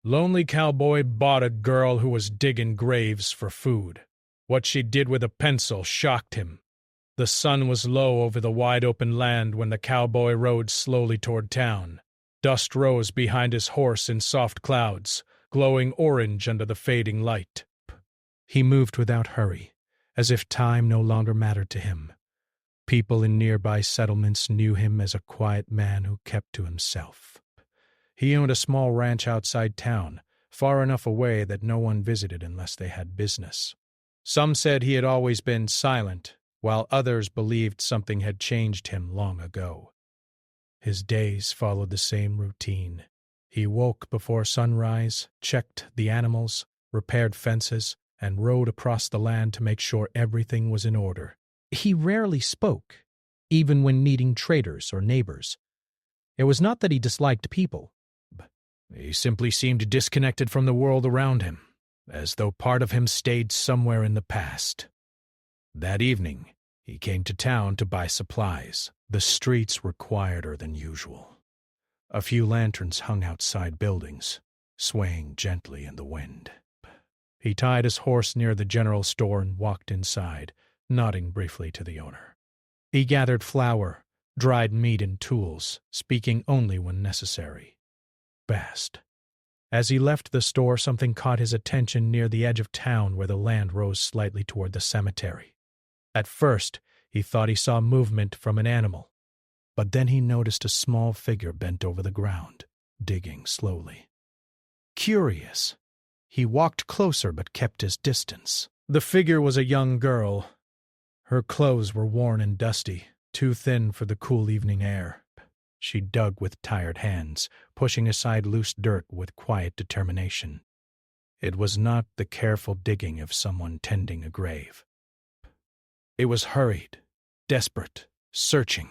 Lonely Cowboy bought a girl who was digging graves for food. What she did with a pencil shocked him. The sun was low over the wide-open land when the cowboy rode slowly toward town. Dust rose behind his horse in soft clouds, glowing orange under the fading light. He moved without hurry, as if time no longer mattered to him. People in nearby settlements knew him as a quiet man who kept to himself. He owned a small ranch outside town, far enough away that no one visited unless they had business. Some said he had always been silent, while others believed something had changed him long ago. His days followed the same routine. He woke before sunrise, checked the animals, repaired fences, and rode across the land to make sure everything was in order. He rarely spoke, even when meeting traders or neighbors. It was not that he disliked people. He simply seemed disconnected from the world around him, as though part of him stayed somewhere in the past. That evening, he came to town to buy supplies. The streets were quieter than usual. A few lanterns hung outside buildings, swaying gently in the wind. He tied his horse near the general store and walked inside, nodding briefly to the owner. He gathered flour, dried meat, and tools, speaking only when necessary. Fast. As he left the store, something caught his attention near the edge of town where the land rose slightly toward the cemetery. At first, he thought he saw movement from an animal, but then he noticed a small figure bent over the ground, digging slowly. Curious, he walked closer but kept his distance. The figure was a young girl. Her clothes were worn and dusty, too thin for the cool evening air. She dug with tired hands, pushing aside loose dirt with quiet determination. It was not the careful digging of someone tending a grave. It was hurried, desperate, searching.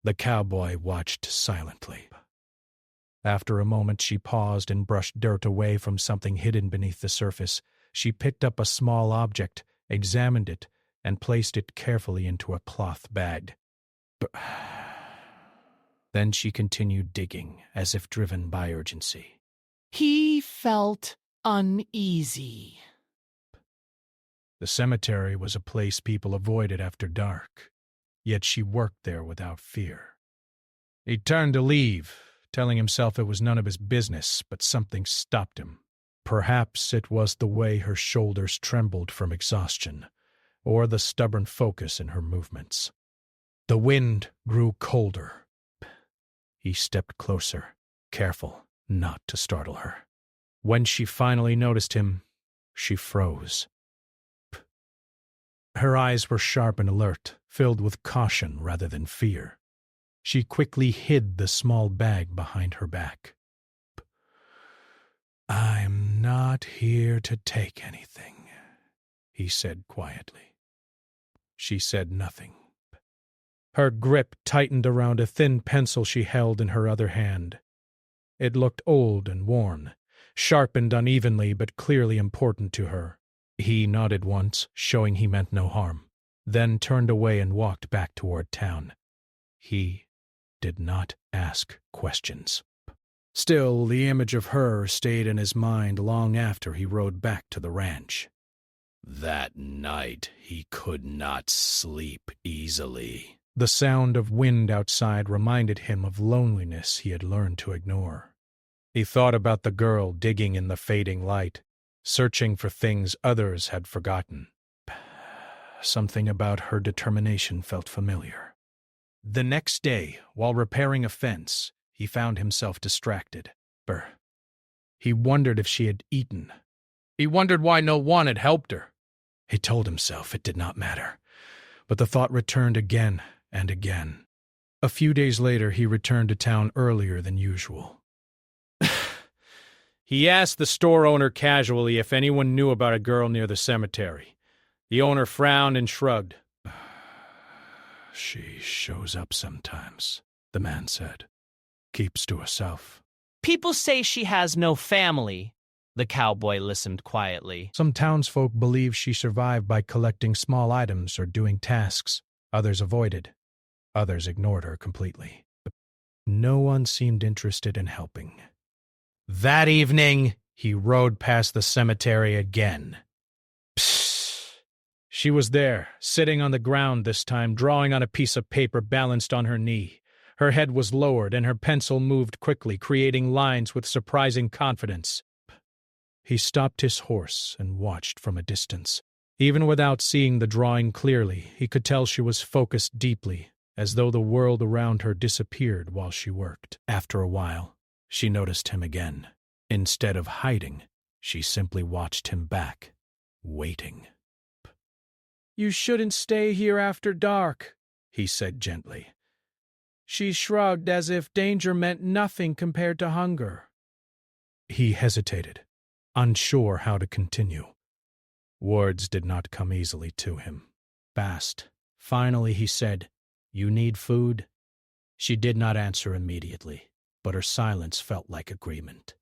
The cowboy watched silently. After a moment, she paused and brushed dirt away from something hidden beneath the surface. She picked up a small object, examined it, and placed it carefully into a cloth bag. Then she continued digging, as if driven by urgency. He felt uneasy. The cemetery was a place people avoided after dark, yet she worked there without fear. He turned to leave, telling himself it was none of his business, but something stopped him. Perhaps it was the way her shoulders trembled from exhaustion, or the stubborn focus in her movements. The wind grew colder. He stepped closer, careful not to startle her. When she finally noticed him, she froze. Her eyes were sharp and alert, filled with caution rather than fear. She quickly hid the small bag behind her back. "I'm not here to take anything," he said quietly. She said nothing. Her grip tightened around a thin pencil she held in her other hand. It looked old and worn, sharpened unevenly but clearly important to her. He nodded once, showing he meant no harm, then turned away and walked back toward town. He did not ask questions. Still, the image of her stayed in his mind long after he rode back to the ranch. That night he could not sleep easily. The sound of wind outside reminded him of loneliness he had learned to ignore. He thought about the girl digging in the fading light, searching for things others had forgotten. Something about her determination felt familiar. The next day, while repairing a fence, he found himself distracted. He wondered if she had eaten. He wondered why no one had helped her. He told himself it did not matter, but the thought returned again and again. A few days later, he returned to town earlier than usual. He asked the store owner casually if anyone knew about a girl near the cemetery. The owner frowned and shrugged. "She shows up sometimes," the man said. "Keeps to herself." People say she has no family. The cowboy listened quietly. Some townsfolk believe she survived by collecting small items or doing tasks. Others avoided. Others ignored her completely. No one seemed interested in helping. That evening, he rode past the cemetery again. Psst. She was there, sitting on the ground this time, drawing on a piece of paper balanced on her knee. Her head was lowered, and her pencil moved quickly, creating lines with surprising confidence. He stopped his horse and watched from a distance. Even without seeing the drawing clearly, he could tell she was focused deeply, as though the world around her disappeared while she worked. After a while, she noticed him again. Instead of hiding, she simply watched him back, waiting. "You shouldn't stay here after dark," he said gently. She shrugged as if danger meant nothing compared to hunger. He hesitated, unsure how to continue. Words did not come easily to him. Fast. Finally he said, "You need food?" She did not answer immediately, but her silence felt like agreement.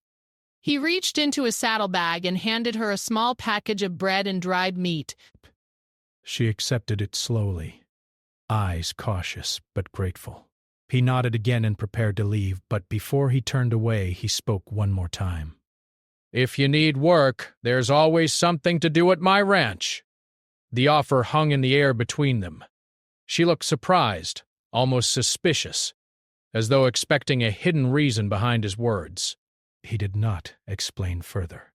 He reached into his saddlebag and handed her a small package of bread and dried meat. She accepted it slowly, eyes cautious but grateful. He nodded again and prepared to leave, but before he turned away, he spoke one more time. "If you need work, there's always something to do at my ranch." The offer hung in the air between them. She looked surprised, almost suspicious, as though expecting a hidden reason behind his words. He did not explain further.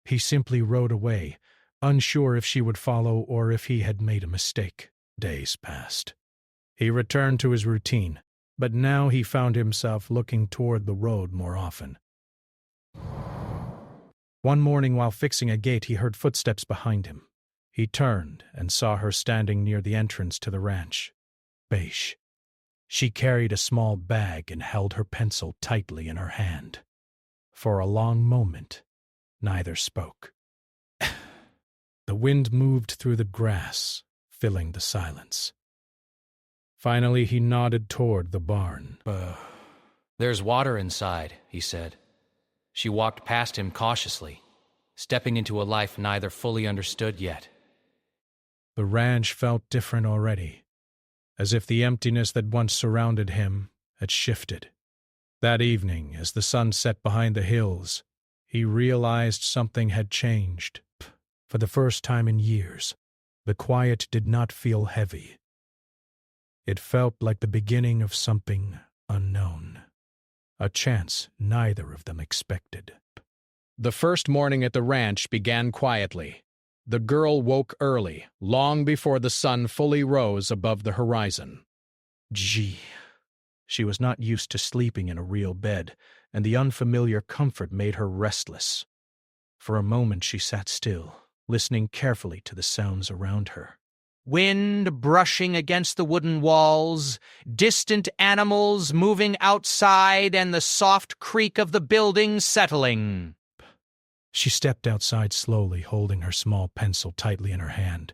He simply rode away, unsure if she would follow or if he had made a mistake. Days passed. He returned to his routine, but now he found himself looking toward the road more often. One morning while fixing a gate, he heard footsteps behind him. He turned and saw her standing near the entrance to the ranch. Beige. She carried a small bag and held her pencil tightly in her hand. For a long moment, neither spoke. The wind moved through the grass, filling the silence. Finally, he nodded toward the barn. There's water inside, he said. She walked past him cautiously, stepping into a life neither fully understood yet. The ranch felt different already, as if the emptiness that once surrounded him had shifted. That evening, as the sun set behind the hills, he realized something had changed. For the first time in years, the quiet did not feel heavy. It felt like the beginning of something unknown, a chance neither of them expected. The first morning at the ranch began quietly. The girl woke early, long before the sun fully rose above the horizon. Gee. She was not used to sleeping in a real bed, and the unfamiliar comfort made her restless. For a moment she sat still, listening carefully to the sounds around her. Wind brushing against the wooden walls, distant animals moving outside, and the soft creak of the building settling. She stepped outside slowly, holding her small pencil tightly in her hand.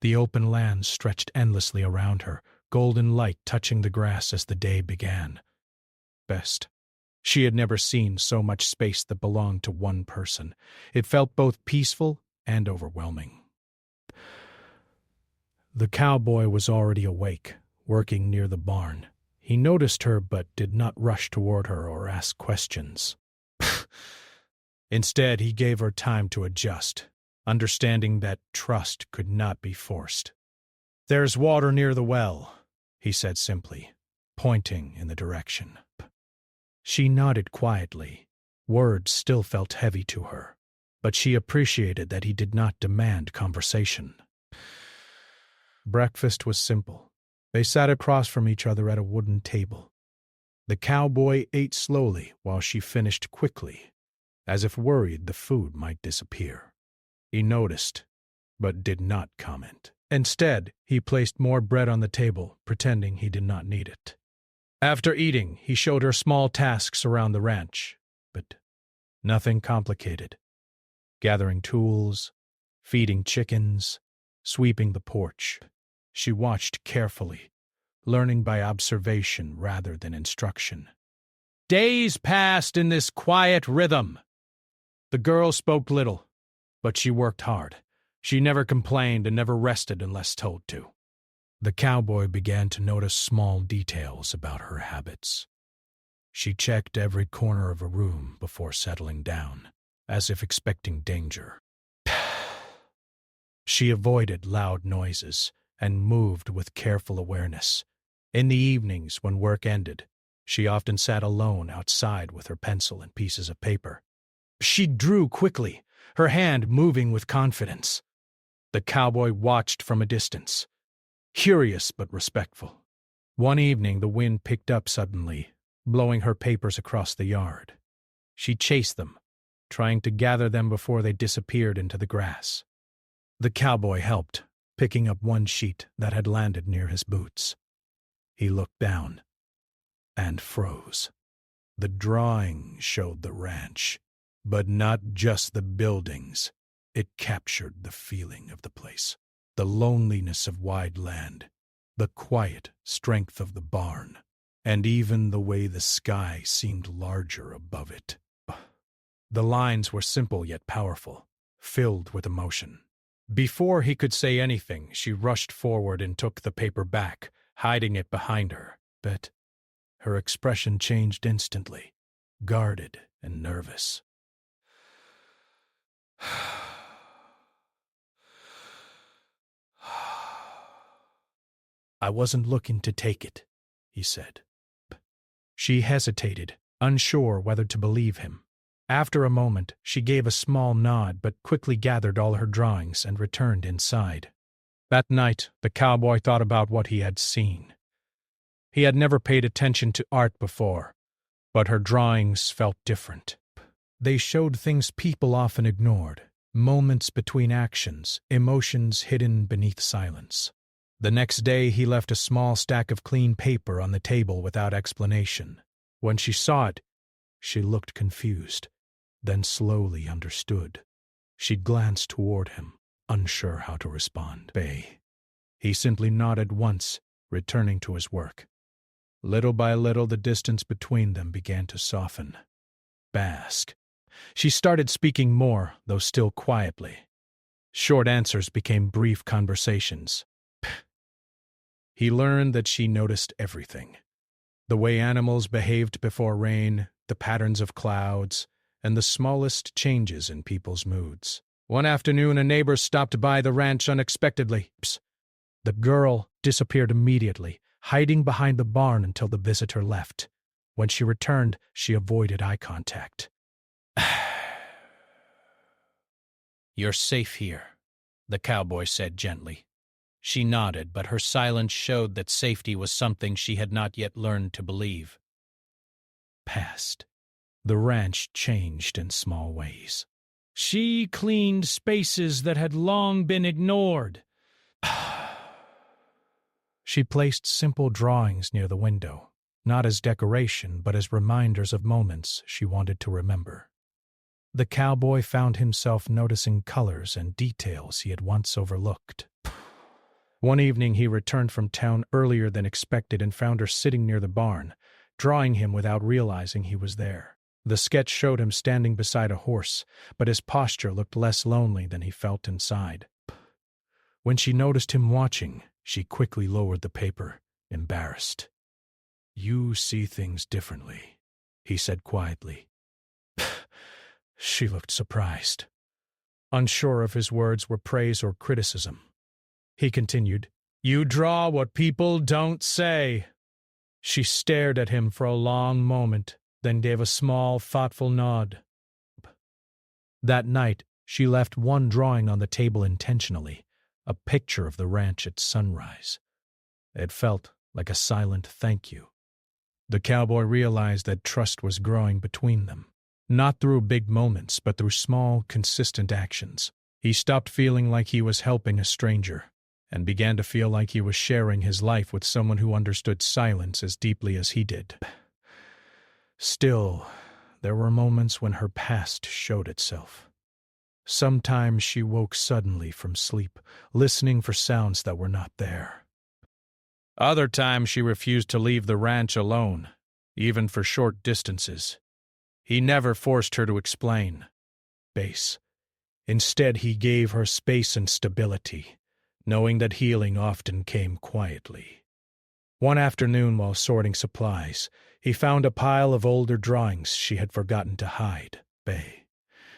The open land stretched endlessly around her, golden light touching the grass as the day began. Best. She had never seen so much space that belonged to one person. It felt both peaceful and overwhelming. The cowboy was already awake, working near the barn. He noticed her but did not rush toward her or ask questions. Instead, he gave her time to adjust, understanding that trust could not be forced. "There's water near the well," he said simply, pointing in the direction. She nodded quietly. Words still felt heavy to her, but she appreciated that he did not demand conversation. Breakfast was simple. They sat across from each other at a wooden table. The cowboy ate slowly while she finished quickly, as if worried the food might disappear. He noticed, but did not comment. Instead, he placed more bread on the table, pretending he did not need it. After eating, he showed her small tasks around the ranch, but nothing complicated. Gathering tools, feeding chickens, sweeping the porch. She watched carefully, learning by observation rather than instruction. Days passed in this quiet rhythm. The girl spoke little, but she worked hard. She never complained and never rested unless told to. The cowboy began to notice small details about her habits. She checked every corner of a room before settling down, as if expecting danger. She avoided loud noises and moved with careful awareness. In the evenings, when work ended, she often sat alone outside with her pencil and pieces of paper. She drew quickly, her hand moving with confidence. The cowboy watched from a distance, curious but respectful. One evening, the wind picked up suddenly, blowing her papers across the yard. She chased them, trying to gather them before they disappeared into the grass. The cowboy helped, picking up one sheet that had landed near his boots. He looked down and froze. The drawing showed the ranch, but not just the buildings. It captured the feeling of the place, the loneliness of wide land, the quiet strength of the barn, and even the way the sky seemed larger above it. The lines were simple yet powerful, filled with emotion. Before he could say anything, she rushed forward and took the paper back, hiding it behind her. But her expression changed instantly, guarded and nervous. "I wasn't looking to take it," he said. She hesitated, unsure whether to believe him. After a moment, she gave a small nod but quickly gathered all her drawings and returned inside. That night, the cowboy thought about what he had seen. He had never paid attention to art before, but her drawings felt different. They showed things people often ignored, moments between actions, emotions hidden beneath silence. The next day, he left a small stack of clean paper on the table without explanation. When she saw it, she looked confused, then slowly understood. She glanced toward him, unsure how to respond. He simply nodded once, returning to his work. Little by little, the distance between them began to soften. Bask. She started speaking more, though still quietly. Short answers became brief conversations. He learned that she noticed everything. The way animals behaved before rain, the patterns of clouds, and the smallest changes in people's moods. One afternoon, a neighbor stopped by the ranch unexpectedly. The girl disappeared immediately, hiding behind the barn until the visitor left. When she returned, she avoided eye contact. "You're safe here," the cowboy said gently. She nodded, but her silence showed that safety was something she had not yet learned to believe. Past. The ranch changed in small ways. She cleaned spaces that had long been ignored. She placed simple drawings near the window, not as decoration, but as reminders of moments she wanted to remember. The cowboy found himself noticing colors and details he had once overlooked. One evening he returned from town earlier than expected and found her sitting near the barn, drawing him without realizing he was there. The sketch showed him standing beside a horse, but his posture looked less lonely than he felt inside. When she noticed him watching, she quickly lowered the paper, embarrassed. "You see things differently," he said quietly. She looked surprised, unsure if his words were praise or criticism. He continued, "You draw what people don't say." She stared at him for a long moment, then gave a small, thoughtful nod. That night, she left one drawing on the table intentionally, a picture of the ranch at sunrise. It felt like a silent thank you. The cowboy realized that trust was growing between them, not through big moments, but through small, consistent actions. He stopped feeling like he was helping a stranger, and began to feel like he was sharing his life with someone who understood silence as deeply as he did. Still, there were moments when her past showed itself. Sometimes she woke suddenly from sleep, listening for sounds that were not there. Other times she refused to leave the ranch alone, even for short distances. He never forced her to explain. Instead, he gave her space and stability, knowing that healing often came quietly. One afternoon while sorting supplies, He found a pile of older drawings she had forgotten to hide.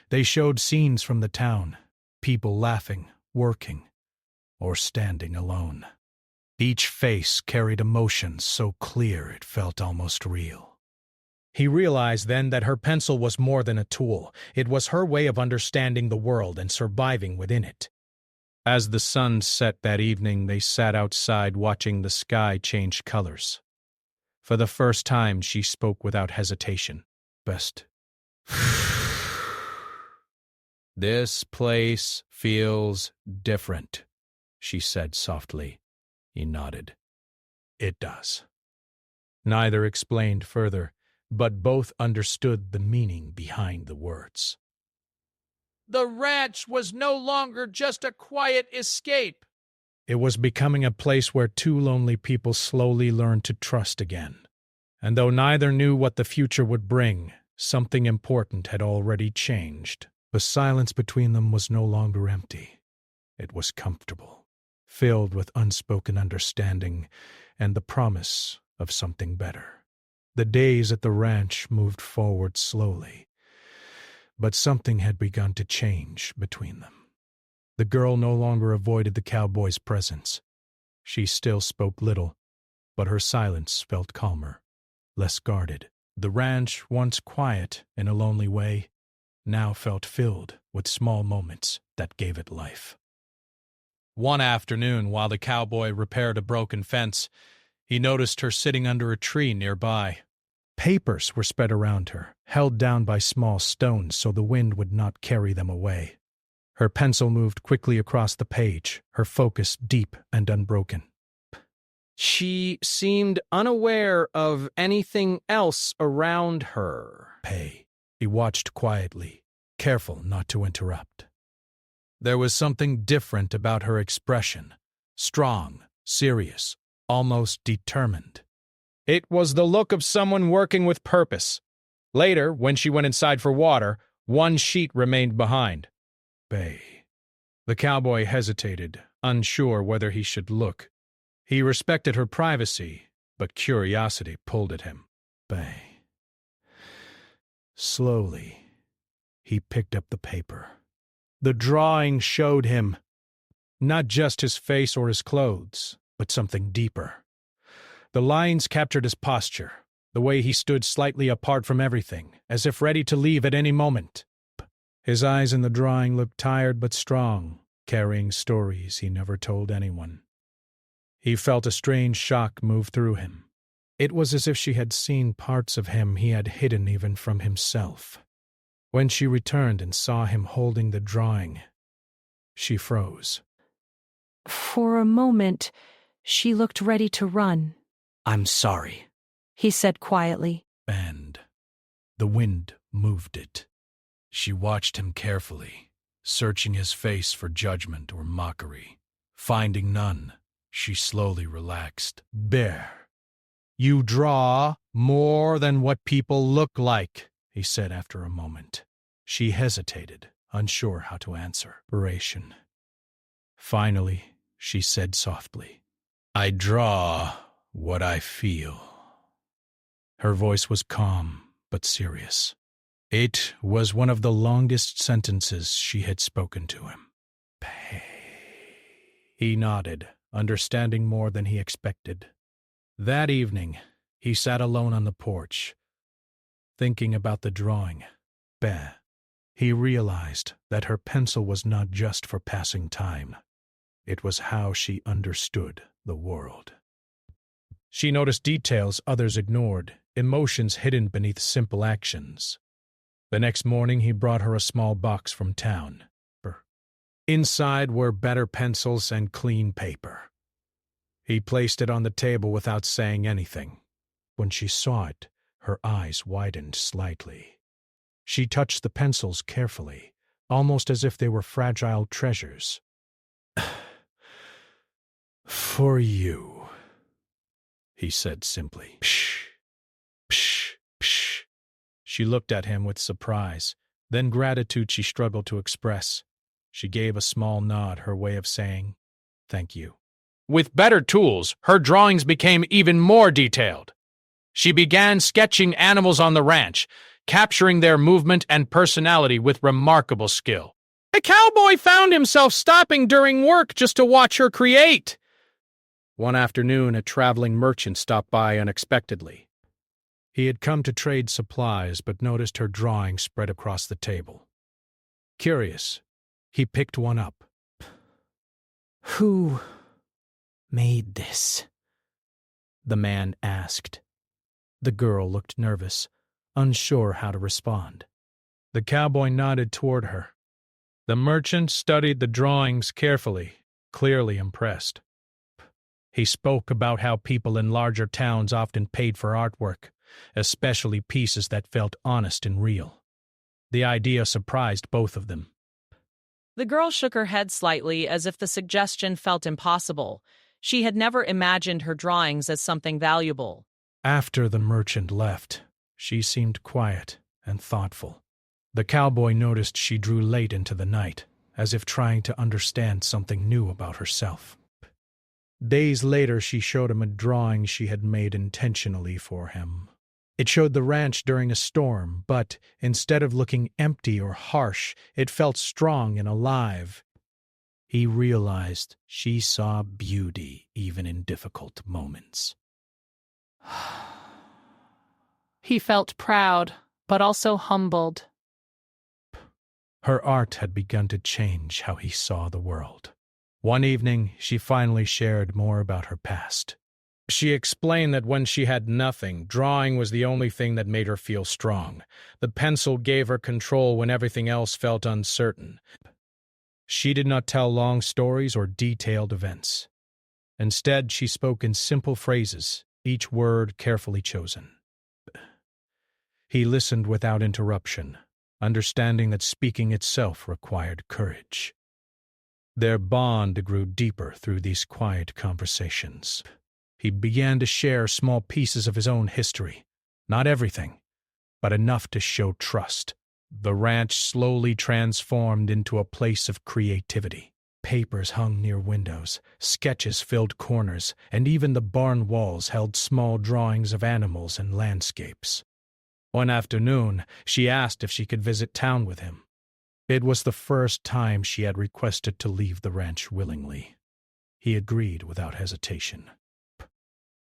They showed scenes from the town, people laughing, working, or standing alone. Each face carried emotions so clear it felt almost real. He realized then that her pencil was more than a tool. It was her way of understanding the world and surviving within it. As the sun set that evening, they sat outside watching the sky change colors. For the first time, she spoke without hesitation. Best. This place feels different, she said softly. He nodded. It does. Neither explained further, but both understood the meaning behind the words. The ranch was no longer just a quiet escape. It was becoming a place where two lonely people slowly learned to trust again. And though neither knew what the future would bring, something important had already changed. The silence between them was no longer empty. It was comfortable, filled with unspoken understanding and the promise of something better. The days at the ranch moved forward slowly, but something had begun to change between them. The girl no longer avoided the cowboy's presence. She still spoke little, but her silence felt calmer, less guarded. The ranch, once quiet in a lonely way, now felt filled with small moments that gave it life. One afternoon, while the cowboy repaired a broken fence, he noticed her sitting under a tree nearby. Papers were spread around her, held down by small stones so the wind would not carry them away. Her pencil moved quickly across the page, her focus deep and unbroken. She seemed unaware of anything else around her. He watched quietly, careful not to interrupt. There was something different about her expression, strong, serious, almost determined. It was the look of someone working with purpose. Later, when she went inside for water, one sheet remained behind. The cowboy hesitated, unsure whether he should look. He respected her privacy, but curiosity pulled at him. Slowly, he picked up the paper. The drawing showed him not just his face or his clothes, but something deeper. The lines captured his posture, the way he stood slightly apart from everything, as if ready to leave at any moment. His eyes in the drawing looked tired but strong, carrying stories he never told anyone. He felt a strange shock move through him. It was as if she had seen parts of him he had hidden even from himself. When she returned and saw him holding the drawing, she froze. For a moment, she looked ready to run. I'm sorry, he said quietly. And the wind moved it. She watched him carefully, searching his face for judgment or mockery. Finding none, she slowly relaxed. Bear, you draw more than what people look like, he said after a moment. She hesitated, unsure how to answer. Narration. Finally, she said softly, I draw what I feel. Her voice was calm but serious. It was one of the longest sentences she had spoken to him. He nodded, understanding more than he expected. That evening, he sat alone on the porch, thinking about the drawing. He realized that her pencil was not just for passing time. It was how she understood the world. She noticed details others ignored, emotions hidden beneath simple actions. The next morning he brought her a small box from town. Inside were better pencils and clean paper. He placed it on the table without saying anything. When she saw it, her eyes widened slightly. She touched the pencils carefully, almost as if they were fragile treasures. For you, he said simply. Psh, psh, psh. She looked at him with surprise, then gratitude she struggled to express. She gave a small nod, her way of saying, thank you. With better tools, her drawings became even more detailed. She began sketching animals on the ranch, capturing their movement and personality with remarkable skill. A cowboy found himself stopping during work just to watch her create. One afternoon, a traveling merchant stopped by unexpectedly. He had come to trade supplies, but noticed her drawing spread across the table. Curious, he picked one up. "Who made this?" the man asked. The girl looked nervous, unsure how to respond. The cowboy nodded toward her. The merchant studied the drawings carefully, clearly impressed. He spoke about how people in larger towns often paid for artwork, especially pieces that felt honest and real. The idea surprised both of them. The girl shook her head slightly as if the suggestion felt impossible. She had never imagined her drawings as something valuable. After the merchant left, she seemed quiet and thoughtful. The cowboy noticed she drew late into the night, as if trying to understand something new about herself. Days later, she showed him a drawing she had made intentionally for him. It showed the ranch during a storm, but instead of looking empty or harsh, it felt strong and alive. He realized she saw beauty even in difficult moments. He felt proud, but also humbled. Her art had begun to change how he saw the world. One evening, she finally shared more about her past. She explained that when she had nothing, drawing was the only thing that made her feel strong. The pencil gave her control when everything else felt uncertain. She did not tell long stories or detailed events. Instead, she spoke in simple phrases, each word carefully chosen. He listened without interruption, understanding that speaking itself required courage. Their bond grew deeper through these quiet conversations. He began to share small pieces of his own history. Not everything, but enough to show trust. The ranch slowly transformed into a place of creativity. Papers hung near windows, sketches filled corners, and even the barn walls held small drawings of animals and landscapes. One afternoon, she asked if she could visit town with him. It was the first time she had requested to leave the ranch willingly. He agreed without hesitation.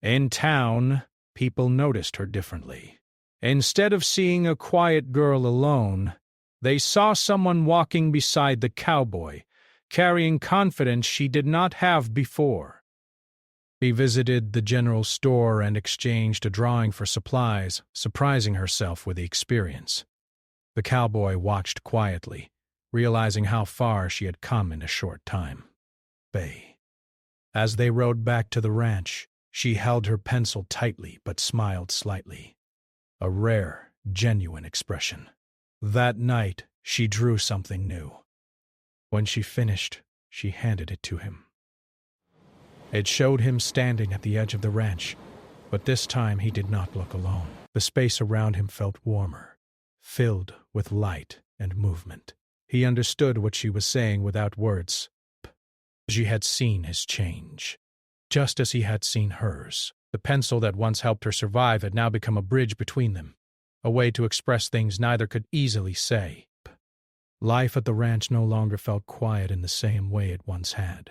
In town, people noticed her differently. Instead of seeing a quiet girl alone, they saw someone walking beside the cowboy, carrying confidence she did not have before. He visited the general store and exchanged a drawing for supplies, surprising herself with the experience. The cowboy watched quietly, realizing how far she had come in a short time. As they rode back to the ranch, she held her pencil tightly but smiled slightly. A rare, genuine expression. That night, she drew something new. When she finished, she handed it to him. It showed him standing at the edge of the ranch, but this time he did not look alone. The space around him felt warmer, filled with light and movement. He understood what she was saying without words. She had seen his change, just as he had seen hers. The pencil that once helped her survive had now become a bridge between them, a way to express things neither could easily say. Life at the ranch no longer felt quiet in the same way it once had.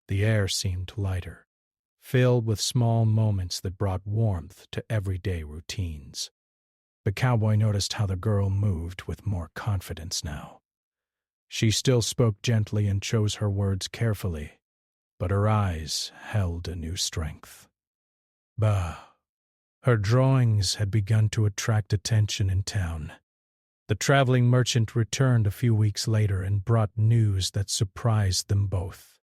The air seemed lighter, filled with small moments that brought warmth to everyday routines. The cowboy noticed how the girl moved with more confidence now. She still spoke gently and chose her words carefully, but her eyes held a new strength. Her drawings had begun to attract attention in town. The traveling merchant returned a few weeks later and brought news that surprised them both.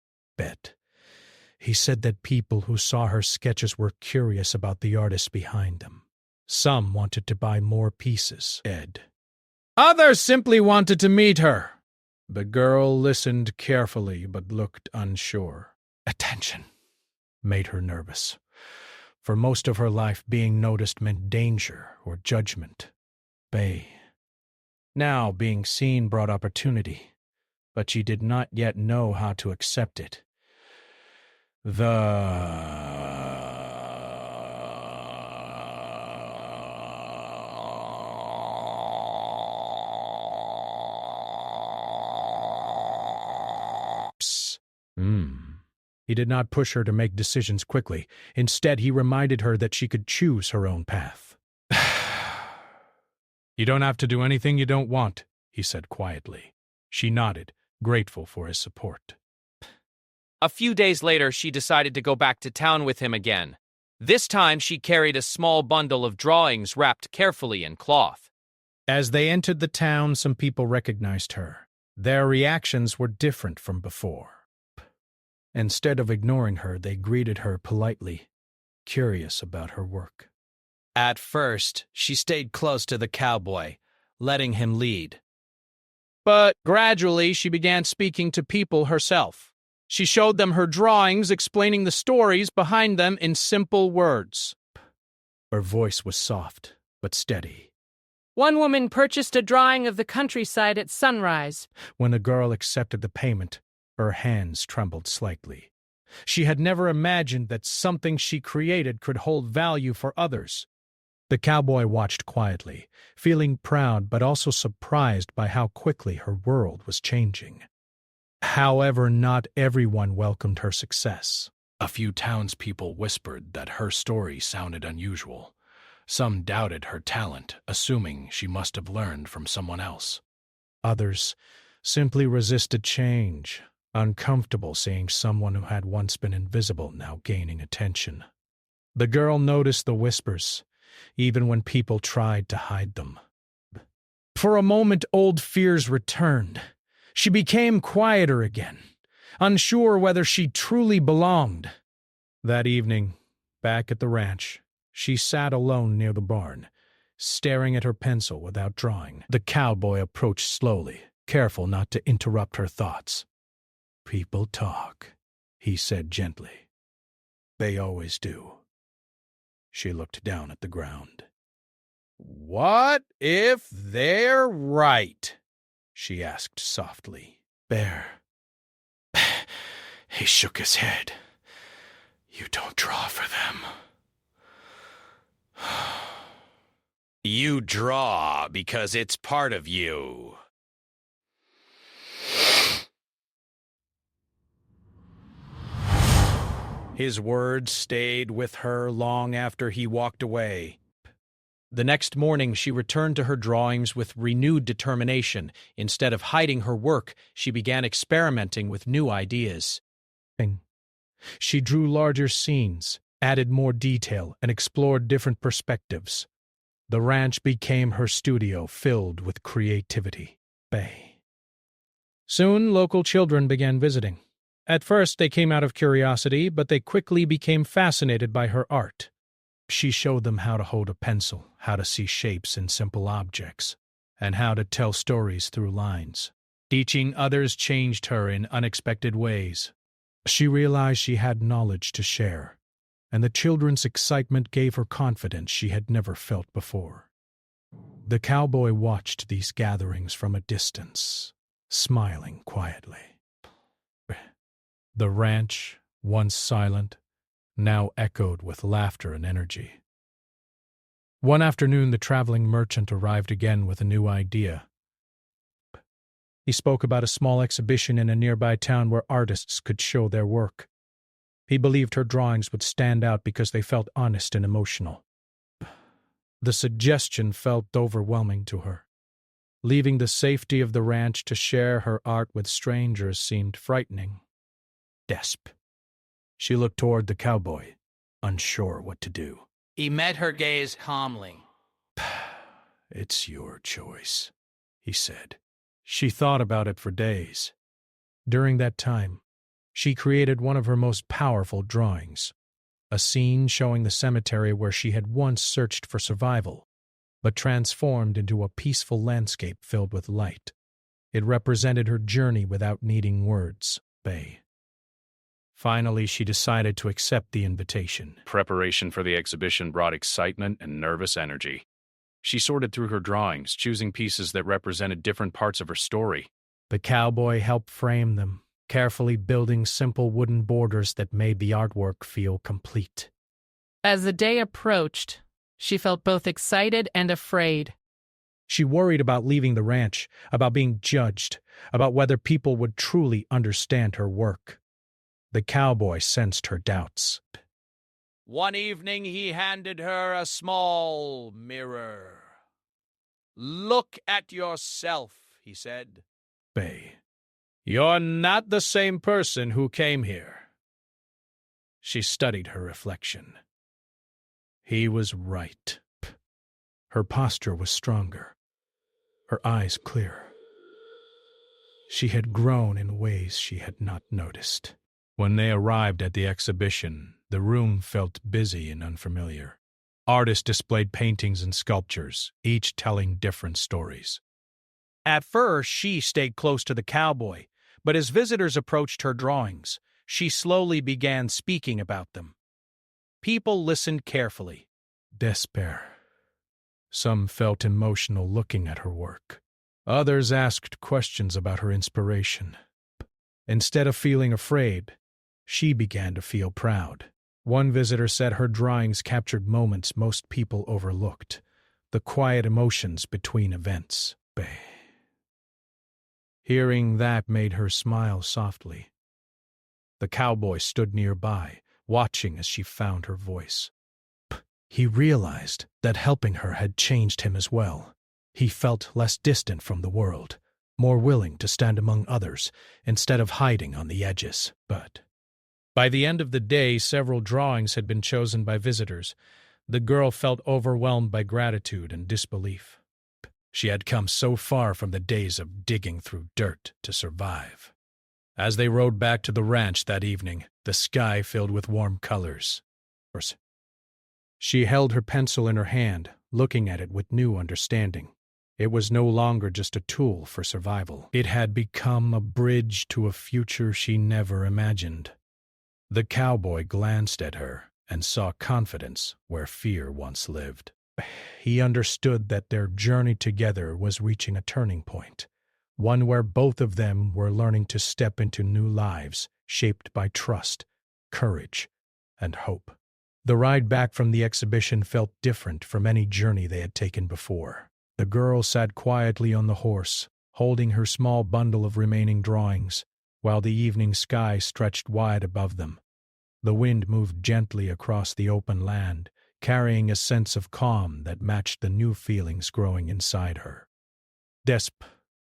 He said that people who saw her sketches were curious about the artist behind them. Some wanted to buy more pieces. Others simply wanted to meet her. The girl listened carefully but looked unsure. Attention made her nervous. For most of her life, being noticed meant danger or judgment. Now, being seen brought opportunity, but she did not yet know how to accept it. He did not push her to make decisions quickly. Instead, he reminded her that she could choose her own path. You don't have to do anything you don't want, he said quietly. She nodded, grateful for his support. A few days later, she decided to go back to town with him again. This time, she carried a small bundle of drawings wrapped carefully in cloth. As they entered the town, some people recognized her. Their reactions were different from before. Instead of ignoring her, they greeted her politely, curious about her work. At first, she stayed close to the cowboy, letting him lead. But gradually, she began speaking to people herself. She showed them her drawings, explaining the stories behind them in simple words. Her voice was soft, but steady. One woman purchased a drawing of the countryside at sunrise. When the girl accepted the payment, her hands trembled slightly. She had never imagined that something she created could hold value for others. The cowboy watched quietly, feeling proud but also surprised by how quickly her world was changing. However, not everyone welcomed her success. A few townspeople whispered that her story sounded unusual. Some doubted her talent, assuming she must have learned from someone else. Others simply resisted change, uncomfortable seeing someone who had once been invisible now gaining attention. The girl noticed the whispers, even when people tried to hide them. For a moment, old fears returned. She became quieter again, unsure whether she truly belonged. That evening, back at the ranch, she sat alone near the barn, staring at her pencil without drawing. The cowboy approached slowly, careful not to interrupt her thoughts. "People talk," he said gently. "They always do." She looked down at the ground. "What if they're right?" she asked softly. Bear. He shook his head. "You don't draw for them. You draw because it's part of you." His words stayed with her long after he walked away. The next morning, she returned to her drawings with renewed determination. Instead of hiding her work, she began experimenting with new ideas. She drew larger scenes, added more detail, and explored different perspectives. The ranch became her studio, filled with creativity. Soon, local children began visiting. At first, they came out of curiosity, but they quickly became fascinated by her art. She showed them how to hold a pencil, how to see shapes in simple objects, and how to tell stories through lines. Teaching others changed her in unexpected ways. She realized she had knowledge to share, and the children's excitement gave her confidence she had never felt before. The cowboy watched these gatherings from a distance, smiling quietly. The ranch, once silent, now echoed with laughter and energy. One afternoon, the traveling merchant arrived again with a new idea. He spoke about a small exhibition in a nearby town where artists could show their work. He believed her drawings would stand out because they felt honest and emotional. The suggestion felt overwhelming to her. Leaving the safety of the ranch to share her art with strangers seemed frightening. Desp. She looked toward the cowboy, unsure what to do. He met her gaze calmly. "It's your choice," he said. She thought about it for days. During that time, she created one of her most powerful drawings, a scene showing the cemetery where she had once searched for survival, but transformed into a peaceful landscape filled with light. It represented her journey without needing words. Finally, she decided to accept the invitation. Preparation for the exhibition brought excitement and nervous energy. She sorted through her drawings, choosing pieces that represented different parts of her story. The cowboy helped frame them, carefully building simple wooden borders that made the artwork feel complete. As the day approached, she felt both excited and afraid. She worried about leaving the ranch, about being judged, about whether people would truly understand her work. The cowboy sensed her doubts. One evening he handed her a small mirror. "Look at yourself," he said. Bay. "You're not the same person who came here." She studied her reflection. He was right. Her posture was stronger, her eyes clearer. She had grown in ways she had not noticed. When they arrived at the exhibition, the room felt busy and unfamiliar. Artists displayed paintings and sculptures, each telling different stories. At first, she stayed close to the cowboy, but as visitors approached her drawings, she slowly began speaking about them. People listened carefully. Despair. Some felt emotional looking at her work. Others asked questions about her inspiration. Instead of feeling afraid, she began to feel proud. One visitor said her drawings captured moments most people overlooked, the quiet emotions between events. Hearing that made her smile softly. The cowboy stood nearby, watching as she found her voice. He realized that helping her had changed him as well. He felt less distant from the world, more willing to stand among others instead of hiding on the edges. But by the end of the day, several drawings had been chosen by visitors. The girl felt overwhelmed by gratitude and disbelief. She had come so far from the days of digging through dirt to survive. As they rode back to the ranch that evening, the sky filled with warm colors. She held her pencil in her hand, looking at it with new understanding. It was no longer just a tool for survival. It had become a bridge to a future she never imagined. The cowboy glanced at her and saw confidence where fear once lived. He understood that their journey together was reaching a turning point, one where both of them were learning to step into new lives shaped by trust, courage, and hope. The ride back from the exhibition felt different from any journey they had taken before. The girl sat quietly on the horse, holding her small bundle of remaining drawings, while the evening sky stretched wide above them. The wind moved gently across the open land, carrying a sense of calm that matched the new feelings growing inside her.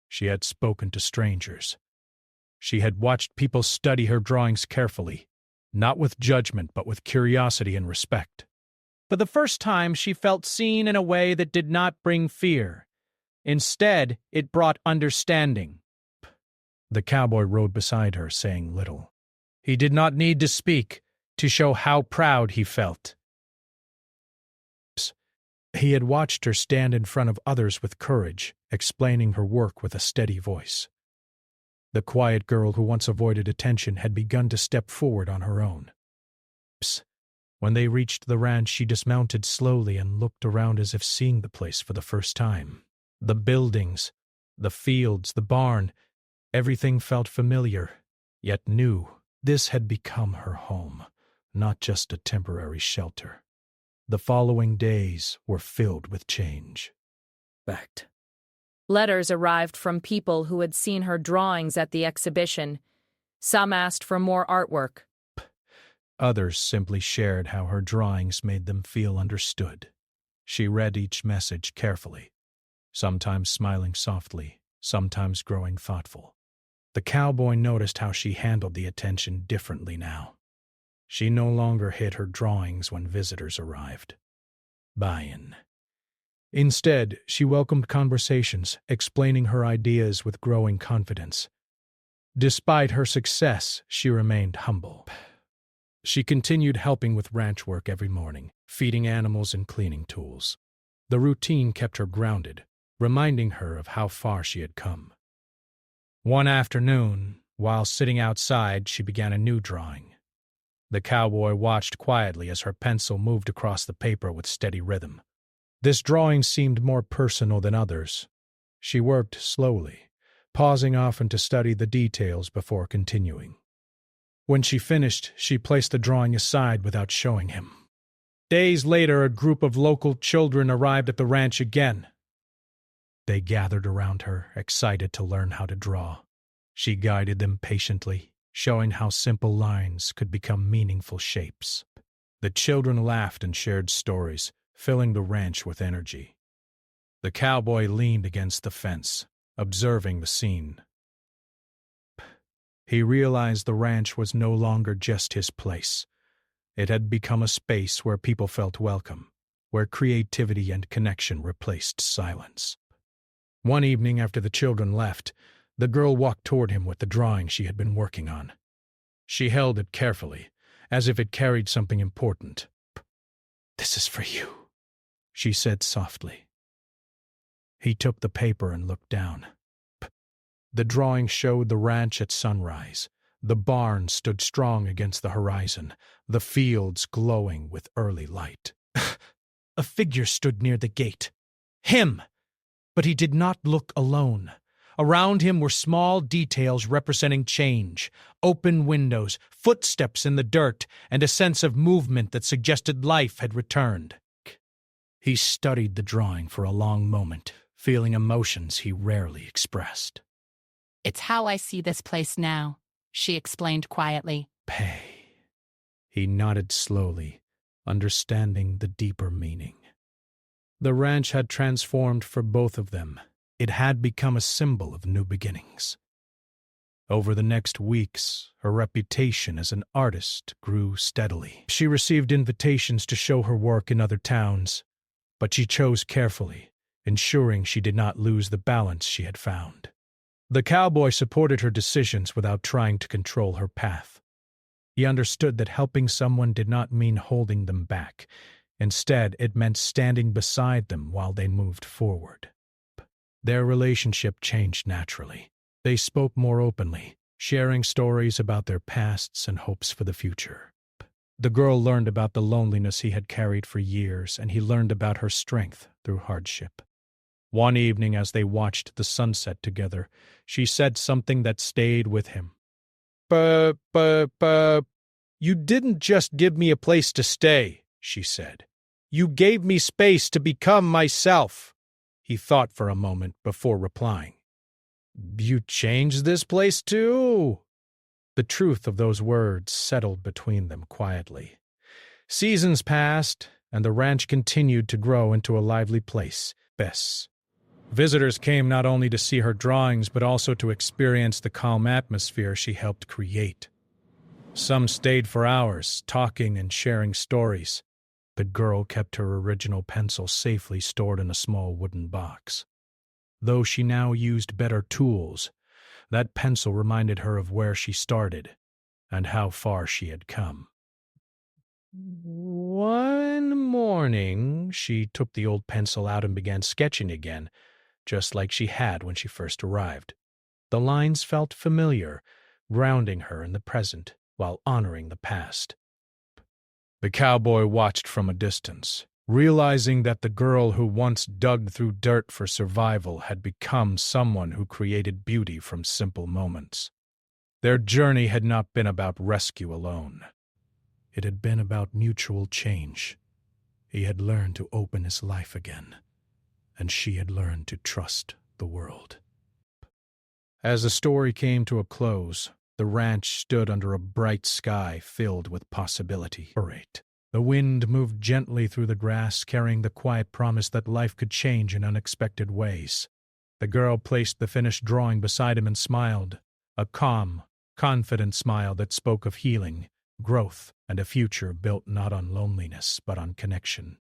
She had spoken to strangers. She had watched people study her drawings carefully, not with judgment but with curiosity and respect. For the first time, she felt seen in a way that did not bring fear. Instead, it brought understanding. The cowboy rode beside her, saying little. He did not need to speak to show how proud he felt. He had watched her stand in front of others with courage, explaining her work with a steady voice. The quiet girl who once avoided attention had begun to step forward on her own. When they reached the ranch, she dismounted slowly and looked around as if seeing the place for the first time. The buildings, the fields, the barn, everything felt familiar, yet new. This had become her home, not just a temporary shelter. The following days were filled with change. Letters arrived from people who had seen her drawings at the exhibition. Some asked for more artwork. Others simply shared how her drawings made them feel understood. She read each message carefully, sometimes smiling softly, sometimes growing thoughtful. The cowboy noticed how she handled the attention differently now. She no longer hid her drawings when visitors arrived. Buy-in. Instead, she welcomed conversations, explaining her ideas with growing confidence. Despite her success, she remained humble. She continued helping with ranch work every morning, feeding animals and cleaning tools. The routine kept her grounded, reminding her of how far she had come. One afternoon, while sitting outside, she began a new drawing. The cowboy watched quietly as her pencil moved across the paper with steady rhythm. This drawing seemed more personal than others. She worked slowly, pausing often to study the details before continuing. When she finished, she placed the drawing aside without showing him. Days later, a group of local children arrived at the ranch again. They gathered around her, excited to learn how to draw. She guided them patiently, showing how simple lines could become meaningful shapes. The children laughed and shared stories, filling the ranch with energy. The cowboy leaned against the fence, observing the scene. He realized the ranch was no longer just his place. It had become a space where people felt welcome, where creativity and connection replaced silence. One evening after the children left, the girl walked toward him with the drawing she had been working on. She held it carefully, as if it carried something important. "This is for you," she said softly. He took the paper and looked down. The drawing showed the ranch at sunrise. The barn stood strong against the horizon, the fields glowing with early light. A figure stood near the gate. Him! But he did not look alone. Around him were small details representing change, open windows, footsteps in the dirt, and a sense of movement that suggested life had returned. He studied the drawing for a long moment, feeling emotions he rarely expressed. "It's how I see this place now," she explained quietly. Pay. He nodded slowly, understanding the deeper meaning. The ranch had transformed for both of them. It had become a symbol of new beginnings. Over the next weeks, her reputation as an artist grew steadily. She received invitations to show her work in other towns, but she chose carefully, ensuring she did not lose the balance she had found. The cowboy supported her decisions without trying to control her path. He understood that helping someone did not mean holding them back. Instead, it meant standing beside them while they moved forward. Their relationship changed naturally. They spoke more openly, sharing stories about their pasts and hopes for the future. The girl learned about the loneliness he had carried for years, and he learned about her strength through hardship. One evening, as they watched the sunset together, she said something that stayed with him. You didn't just give me a place to stay," she said. "You gave me space to become myself." He thought for a moment before replying. "You changed this place too?" The truth of those words settled between them quietly. Seasons passed, and the ranch continued to grow into a lively place. Visitors came not only to see her drawings, but also to experience the calm atmosphere she helped create. Some stayed for hours, talking and sharing stories. The girl kept her original pencil safely stored in a small wooden box. Though she now used better tools, that pencil reminded her of where she started and how far she had come. One morning, she took the old pencil out and began sketching again, just like she had when she first arrived. The lines felt familiar, grounding her in the present while honoring the past. The cowboy watched from a distance, realizing that the girl who once dug through dirt for survival had become someone who created beauty from simple moments. Their journey had not been about rescue alone. It had been about mutual change. He had learned to open his life again, and she had learned to trust the world. As the story came to a close, the ranch stood under a bright sky filled with possibility. The wind moved gently through the grass, carrying the quiet promise that life could change in unexpected ways. The girl placed the finished drawing beside him and smiled, a calm, confident smile that spoke of healing, growth, and a future built not on loneliness but on connection.